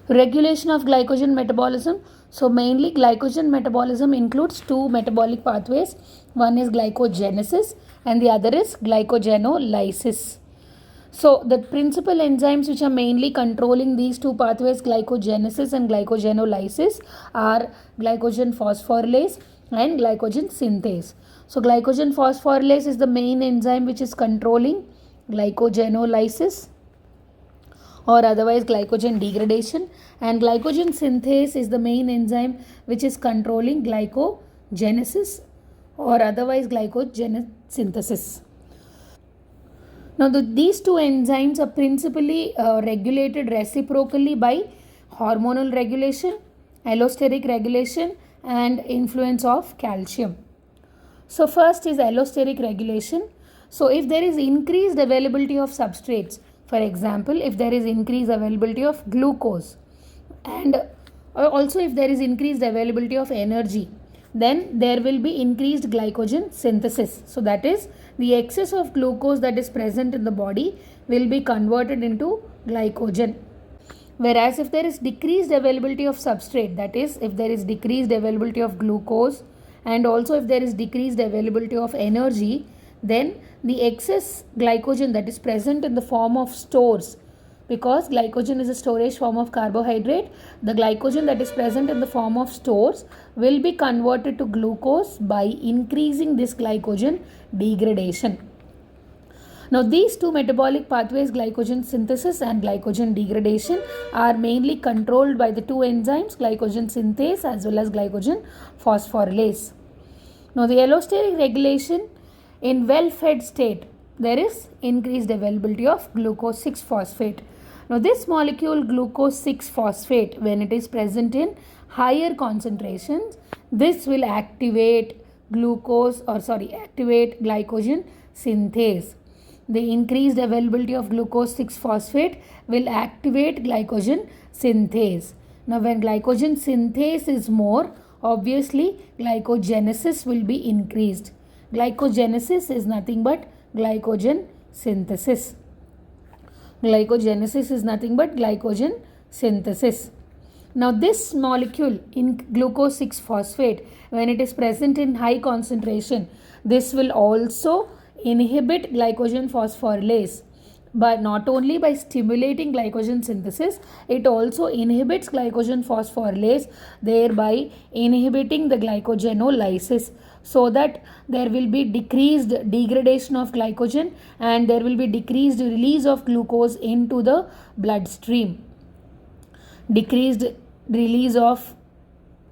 Regulation of glycogen metabolism. So mainly glycogen metabolism includes two metabolic pathways. One is glycogenesis and the other is glycogenolysis. So the principal enzymes which are mainly controlling these two pathways, glycogenesis and glycogenolysis, are glycogen phosphorylase and glycogen synthase. So glycogen phosphorylase is the main enzyme which is controlling glycogenolysis or otherwise glycogen degradation, and glycogen synthase is the main enzyme which is controlling glycogenesis or otherwise glycogen synthesis. Now these two enzymes are principally regulated reciprocally by hormonal regulation, allosteric regulation and influence of calcium. So first is allosteric regulation. So if there is increased availability of substrates, for example, if there is increased availability of glucose and also if there is increased availability of energy, then there will be increased glycogen synthesis. So that is, the excess of glucose that is present in the body will be converted into glycogen. Whereas if there is decreased availability of substrate, that is, if there is decreased availability of glucose and also if there is decreased availability of energy, then the excess glycogen that is present in the form of stores, because glycogen is a storage form of carbohydrate, the glycogen that is present in the form of stores will be converted to glucose by increasing this glycogen degradation. Now these two metabolic pathways, glycogen synthesis and glycogen degradation, are mainly controlled by the two enzymes, glycogen synthase as well as glycogen phosphorylase. Now the allosteric regulation, in well-fed state, there is increased availability of glucose 6-phosphate. Now this molecule glucose 6-phosphate, when it is present in higher concentrations, this will activate glycogen synthase. The increased availability of glucose 6-phosphate will activate glycogen synthase. Now when glycogen synthase is more, obviously glycogenesis will be increased. Glycogenesis is nothing but glycogen synthesis. Glycogenesis is nothing but glycogen synthesis. Now this molecule in glucose 6-phosphate, when it is present in high concentration, this will also inhibit glycogen phosphorylase. But not only by stimulating glycogen synthesis, it also inhibits glycogen phosphorylase, thereby inhibiting the glycogenolysis, so that there will be decreased degradation of glycogen and there will be decreased release of glucose into the bloodstream. Decreased release of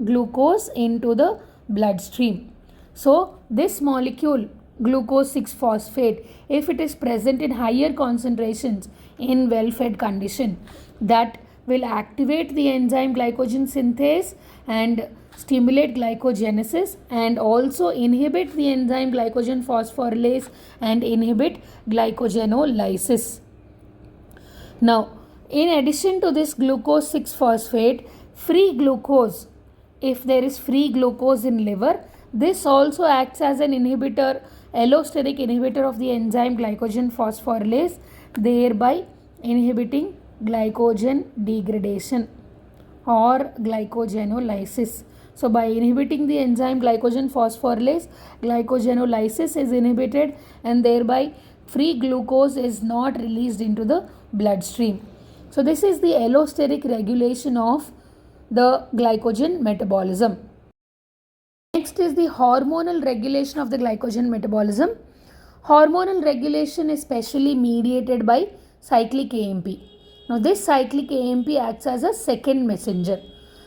glucose into the bloodstream. So this molecule glucose 6-phosphate, if it is present in higher concentrations in well-fed condition, that will activate the enzyme glycogen synthase and stimulate glycogenesis and also inhibit the enzyme glycogen phosphorylase and inhibit glycogenolysis. Now, in addition to this glucose 6-phosphate, free glucose, if there is free glucose in liver, this also acts as an inhibitor, allosteric inhibitor of the enzyme glycogen phosphorylase, thereby inhibiting glycogen degradation or glycogenolysis. So by inhibiting the enzyme glycogen phosphorylase, glycogenolysis is inhibited and thereby free glucose is not released into the bloodstream. So this is the allosteric regulation of the glycogen metabolism. Next is the hormonal regulation of the glycogen metabolism. Hormonal regulation is specially mediated by cyclic AMP. Now this cyclic AMP acts as a second messenger.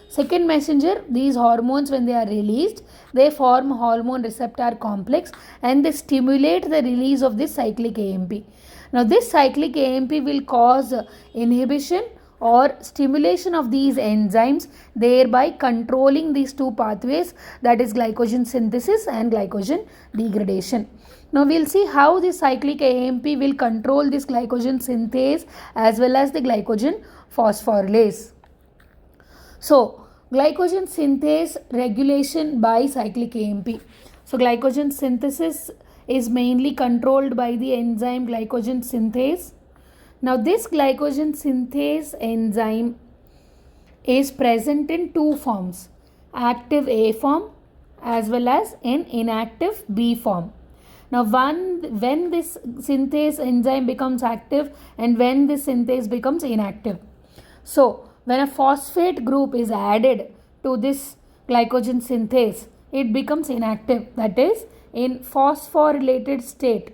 Second messenger, these hormones when they are released, they form hormone receptor complex and they stimulate the release of this cyclic AMP. Now this cyclic AMP will cause inhibition or stimulation of these enzymes, thereby controlling these two pathways, that is glycogen synthesis and glycogen degradation. Now we will see how the cyclic AMP will control this glycogen synthase as well as the glycogen phosphorylase. So glycogen synthase regulation by cyclic AMP. So glycogen synthesis is mainly controlled by the enzyme glycogen synthase. Now this glycogen synthase enzyme is present in two forms, active A form as well as in inactive B form. Now when this synthase enzyme becomes active and when this synthase becomes inactive. So when a phosphate group is added to this glycogen synthase, it becomes inactive, that is in phosphorylated state.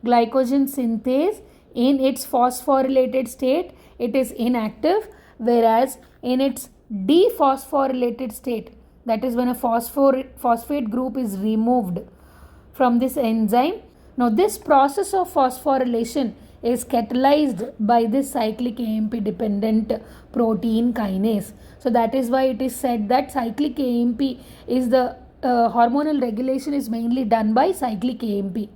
Glycogen synthase in its phosphorylated state, it is inactive, whereas in its dephosphorylated state, that is when a phosphate group is removed from this enzyme. Now this process of phosphorylation is catalyzed by this cyclic AMP dependent protein kinase. So that is why it is said that cyclic AMP is the hormonal regulation is mainly done by cyclic AMP.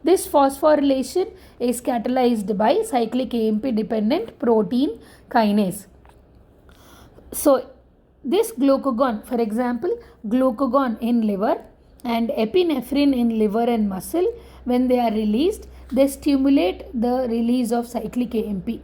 This phosphorylation is catalyzed by cyclic AMP dependent protein kinase. So this glucagon, for example, glucagon in liver and epinephrine in liver and muscle, when they are released, they stimulate the release of cyclic AMP.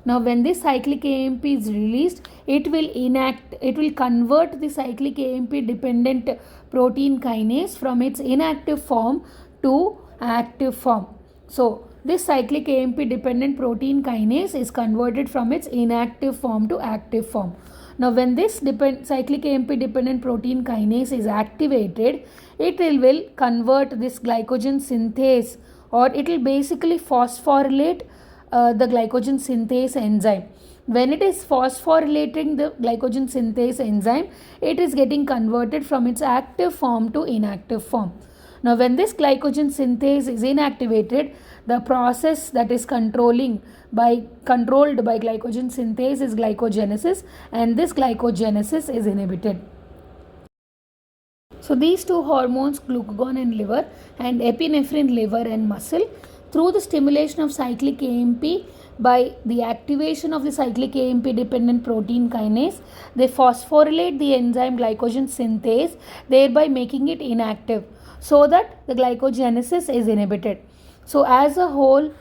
Now when this cyclic AMP is released, it will convert the cyclic AMP dependent protein kinase from its inactive form to active form. So this cyclic AMP dependent protein kinase is converted from its inactive form to active form. Now when this cyclic AMP dependent protein kinase is activated, it will convert this glycogen synthase, or it will basically phosphorylate the glycogen synthase enzyme. When it is phosphorylating the glycogen synthase enzyme, it is getting converted from its active form to inactive form. Now when this glycogen synthase is inactivated, the process that is controlled by glycogen synthase is glycogenesis, and this glycogenesis is inhibited. So these two hormones, glucagon in liver and epinephrine liver and muscle, through the stimulation of cyclic AMP by the activation of the cyclic AMP dependent protein kinase, they phosphorylate the enzyme glycogen synthase, thereby making it inactive, so that the glycogenesis is inhibited. So as a whole,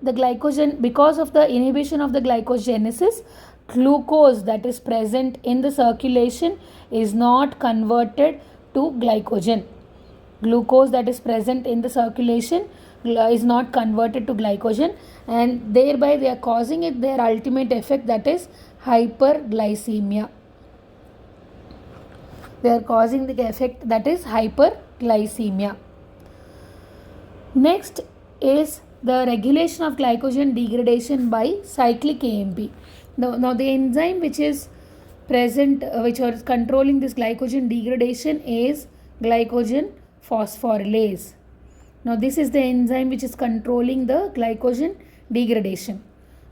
the glycogen, because of the inhibition of the glycogenesis, glucose that is present in the circulation is not converted to glycogen. Glucose that is present in the circulation is not converted to glycogen, and thereby they are causing it their ultimate effect, that is hyperglycemia. They are causing the effect, that is hyperglycemia. Next is the regulation of glycogen degradation by cyclic AMP. Now the enzyme which is present, which is controlling this glycogen degradation, is glycogen phosphorylase. Now this is the enzyme which is controlling the glycogen degradation.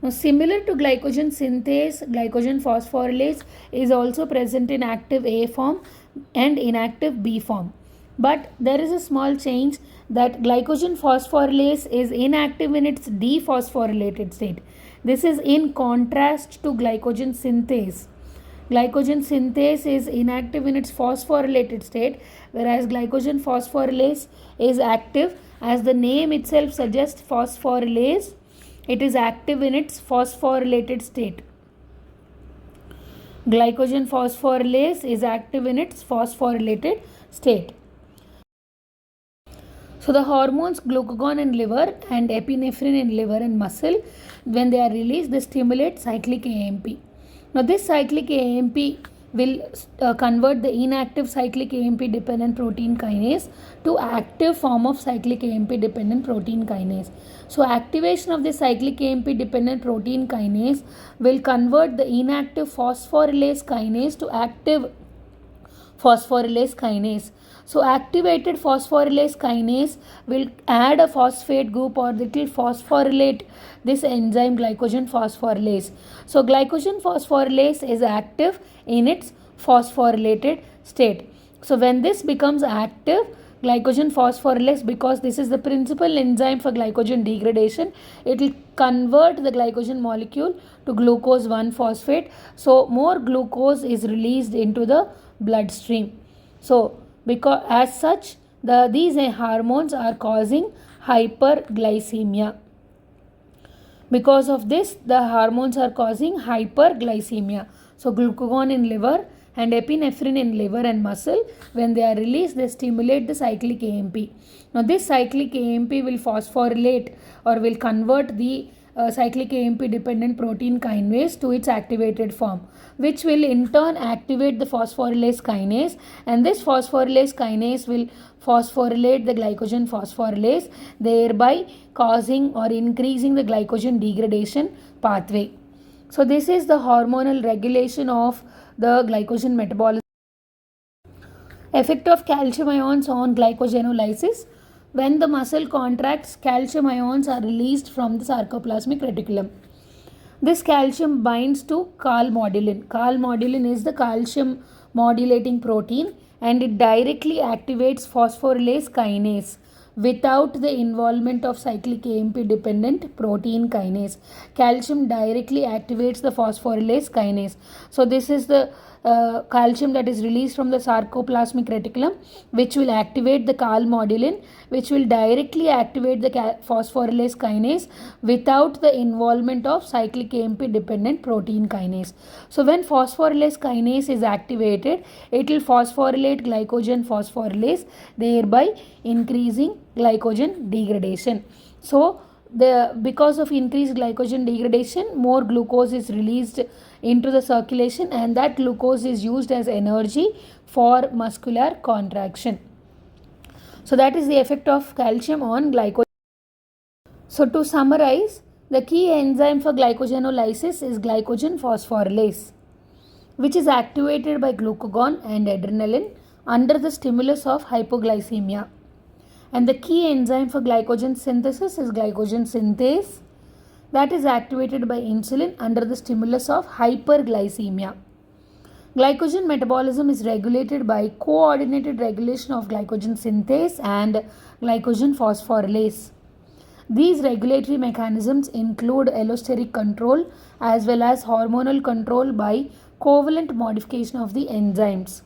Now similar to glycogen synthase, glycogen phosphorylase is also present in active A form and inactive B form. But there is a small change, that glycogen phosphorylase is inactive in its dephosphorylated state. This is in contrast to glycogen synthase. Glycogen synthase is inactive in its phosphorylated state, whereas glycogen phosphorylase is active. As the name itself suggests, phosphorylase, it is active in its phosphorylated state. Glycogen phosphorylase is active in its phosphorylated state. So the hormones glucagon in liver and epinephrine in liver and muscle, when they are released, they stimulate cyclic AMP. Now this cyclic AMP will convert the inactive cyclic AMP dependent protein kinase to active form of cyclic AMP dependent protein kinase. So activation of the cyclic AMP dependent protein kinase will convert the inactive phosphorylase kinase to active phosphorylase kinase. So activated phosphorylase kinase will add a phosphate group, or it will phosphorylate this enzyme glycogen phosphorylase. So glycogen phosphorylase is active in its phosphorylated state. So when this becomes active, glycogen phosphorylase, because this is the principal enzyme for glycogen degradation, it will convert the glycogen molecule to glucose 1-phosphate. So more glucose is released into the bloodstream. So because as such, these hormones are causing hyperglycemia. Because of this, the hormones are causing hyperglycemia. So glucagon in liver and epinephrine in liver and muscle, when they are released, they stimulate the cyclic AMP. Now this cyclic AMP will phosphorylate or will convert the cyclic AMP dependent protein kinase to its activated form, which will in turn activate the phosphorylase kinase, and this phosphorylase kinase will phosphorylate the glycogen phosphorylase, thereby causing or increasing the glycogen degradation pathway. So this is the hormonal regulation of the glycogen metabolism. Effect of calcium ions on glycogenolysis. When the muscle contracts, calcium ions are released from the sarcoplasmic reticulum. This calcium binds to calmodulin. Calmodulin is the calcium modulating protein, and it directly activates phosphorylase kinase without the involvement of cyclic AMP dependent protein kinase. Calcium directly activates the phosphorylase kinase. So this is the calcium that is released from the sarcoplasmic reticulum, which will activate the calmodulin, which will directly activate the phosphorylase kinase without the involvement of cyclic AMP dependent protein kinase. So when phosphorylase kinase is activated, it will phosphorylate glycogen phosphorylase, thereby increasing glycogen degradation. So because of increased glycogen degradation, more glucose is released into the circulation, and that glucose is used as energy for muscular contraction. So that is the effect of calcium on glycogen. So to summarize, the key enzyme for glycogenolysis is glycogen phosphorylase, which is activated by glucagon and adrenaline under the stimulus of hypoglycemia. And the key enzyme for glycogen synthesis is glycogen synthase, that is activated by insulin under the stimulus of hyperglycemia. Glycogen metabolism is regulated by coordinated regulation of glycogen synthase and glycogen phosphorylase. These regulatory mechanisms include allosteric control as well as hormonal control by covalent modification of the enzymes.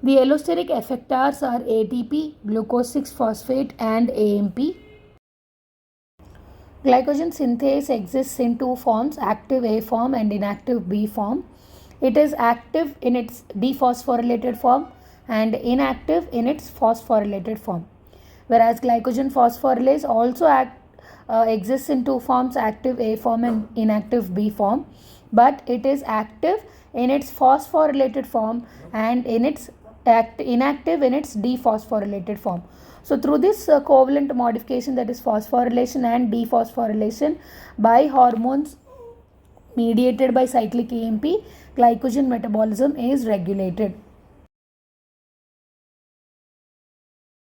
The allosteric effectors are ATP, glucose 6-phosphate, and AMP. Glycogen synthase exists in two forms, active A form and inactive B form. It is active in its dephosphorylated form and inactive in its phosphorylated form. Whereas glycogen phosphorylase also exists in two forms, active A form and inactive B form, but it is active in its phosphorylated form and inactive in its dephosphorylated form. So through this covalent modification, that is phosphorylation and dephosphorylation by hormones mediated by cyclic AMP, glycogen metabolism is regulated.